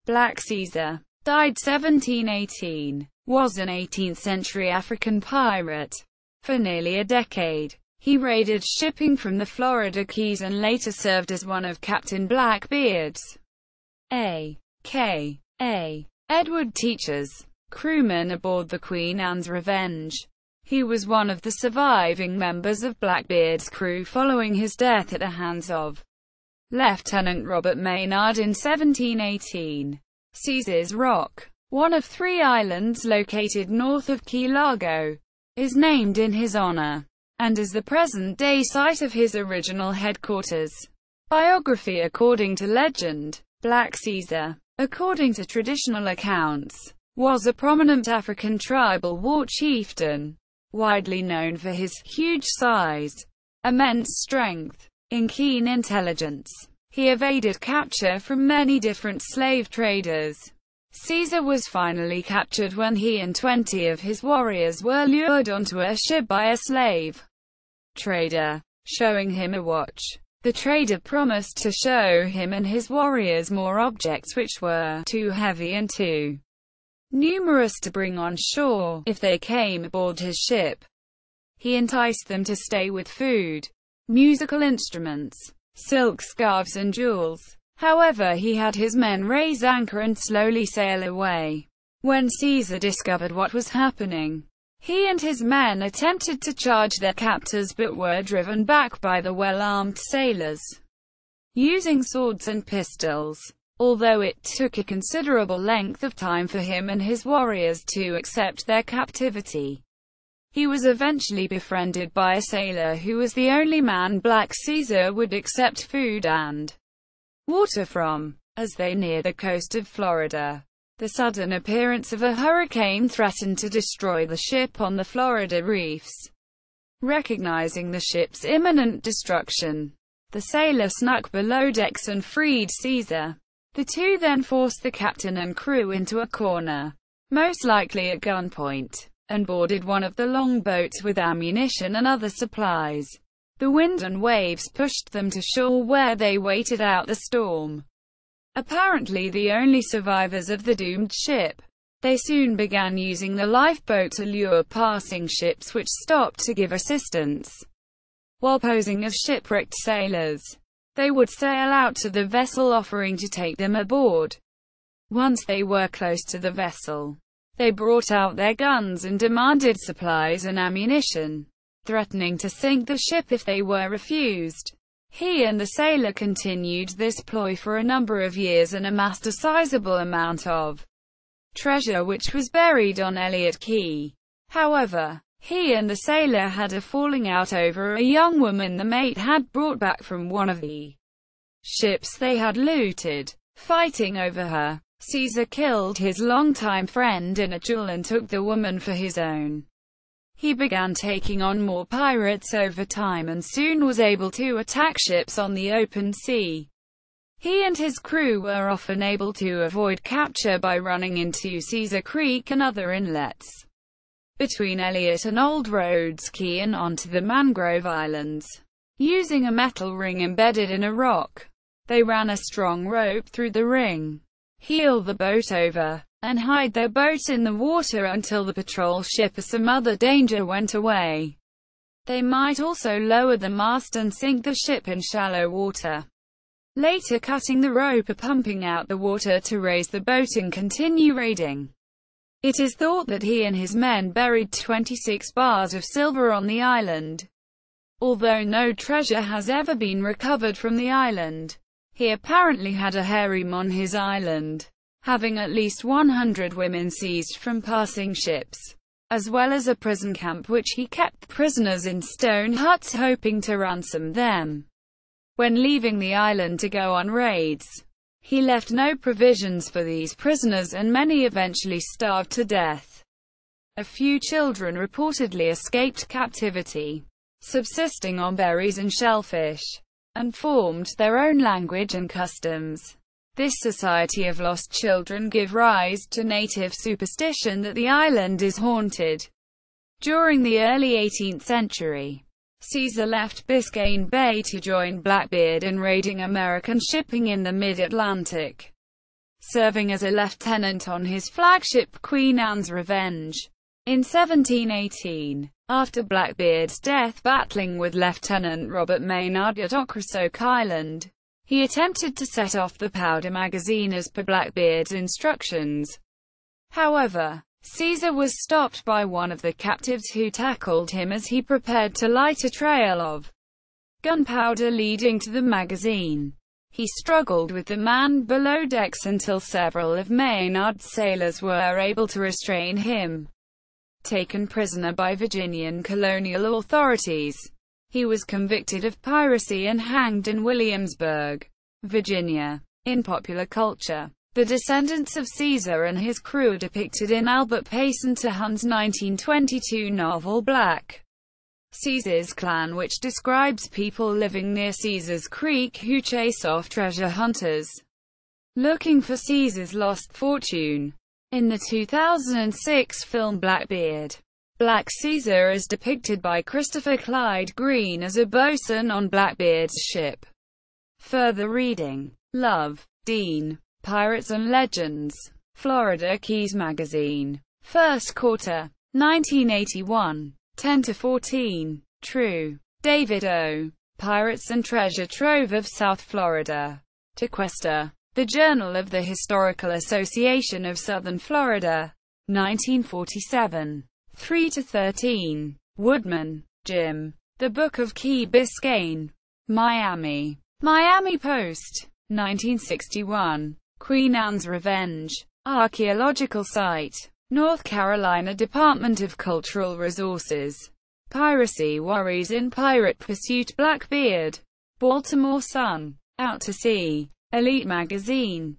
Black Caesar, died 1718, was an 18th-century African pirate. For nearly a decade, he raided shipping from the Florida Keys and later served as one of Captain Blackbeard's a.k.a. Edward Teacher's crewmen aboard the Queen Anne's Revenge. He was one of the surviving members of Blackbeard's crew following his death at the hands of Lieutenant Robert Maynard in 1718. Caesar's Rock, one of 3 islands located north of Key Largo, is named in his honor, and is the present-day site of his original headquarters. Biography. According to legend, Black Caesar, according to traditional accounts, was a prominent African tribal war chieftain, widely known for his huge size, immense strength, and keen intelligence. He evaded capture from many different slave traders. Caesar was finally captured when he and 20 of his warriors were lured onto a ship by a slave trader, showing him a watch. The trader promised to show him and his warriors more objects which were too heavy and too numerous to bring on shore if they came aboard his ship. He enticed them to stay with food, musical instruments, silk scarves and jewels. However, he had his men raise anchor and slowly sail away. When Caesar discovered what was happening, he and his men attempted to charge their captors but were driven back by the well-armed sailors, using swords and pistols. Although it took a considerable length of time for him and his warriors to accept their captivity, he was eventually befriended by a sailor who was the only man Black Caesar would accept food and water from. As they neared the coast of Florida, the sudden appearance of a hurricane threatened to destroy the ship on the Florida reefs. Recognizing the ship's imminent destruction, the sailor snuck below decks and freed Caesar. The two then forced the captain and crew into a corner, most likely at gunpoint, and boarded one of the longboats with ammunition and other supplies. The wind and waves pushed them to shore where they waited out the storm. Apparently the only survivors of the doomed ship, they soon began using the lifeboat to lure passing ships which stopped to give assistance. While posing as shipwrecked sailors, they would sail out to the vessel offering to take them aboard. Once they were close to the vessel, they brought out their guns and demanded supplies and ammunition, threatening to sink the ship if they were refused. He and the sailor continued this ploy for a number of years and amassed a sizable amount of treasure which was buried on Elliott Key. However, he and the sailor had a falling out over a young woman the mate had brought back from one of the ships they had looted. Fighting over her, Caesar killed his longtime friend in a duel and took the woman for his own. He began taking on more pirates over time and soon was able to attack ships on the open sea. He and his crew were often able to avoid capture by running into Caesar Creek and other inlets between Elliott and Old Rhodes Key and onto the Mangrove Islands. Using a metal ring embedded in a rock, they ran a strong rope through the ring, heel the boat over, and hide their boat in the water until the patrol ship or some other danger went away. They might also lower the mast and sink the ship in shallow water, later cutting the rope or pumping out the water to raise the boat and continue raiding. It is thought that he and his men buried 26 bars of silver on the island. Although no treasure has ever been recovered from the island, he apparently had a harem on his island, having at least 100 women seized from passing ships, as well as a prison camp which he kept prisoners in stone huts hoping to ransom them. When leaving the island to go on raids, he left no provisions for these prisoners and many eventually starved to death. A few children reportedly escaped captivity, subsisting on berries and shellfish, and formed their own language and customs. This society of lost children gave rise to native superstition that the island is haunted. During the early 18th century, Caesar left Biscayne Bay to join Blackbeard in raiding American shipping in the mid-Atlantic. serving as a lieutenant on his flagship Queen Anne's Revenge. In 1718, after Blackbeard's death battling with Lieutenant Robert Maynard at Ocrasoke Island, he attempted to set off the powder magazine as per Blackbeard's instructions. However, Caesar was stopped by one of the captives who tackled him as he prepared to light a trail of gunpowder leading to the magazine. He struggled with the man below decks until several of Maynard's sailors were able to restrain him. Taken prisoner by Virginian colonial authorities, he was convicted of piracy and hanged in Williamsburg, Virginia. In popular culture, the descendants of Caesar and his crew are depicted in Albert Payson Terhune's 1922 novel Black Caesar's Clan, which describes people living near Caesar's Creek who chase off treasure hunters looking for Caesar's lost fortune. In the 2006 film Blackbeard, Black Caesar is depicted by Christopher Clyde Green as a bosun on Blackbeard's ship. Further reading: Love, Dean. Pirates and Legends. Florida Keys Magazine. First quarter. 1981. 10-14. True. David O. Pirates and Treasure Trove of South Florida. Tequesta. The Journal of the Historical Association of Southern Florida. 1947. 3-13. Woodman, Jim. The Book of Key Biscayne. Miami. Miami Post. 1961. Queen Anne's Revenge. Archaeological Site. North Carolina Department of Cultural Resources. Piracy Worries in Pirate Pursuit. Blackbeard. Baltimore Sun. Out to Sea. Elite Magazine.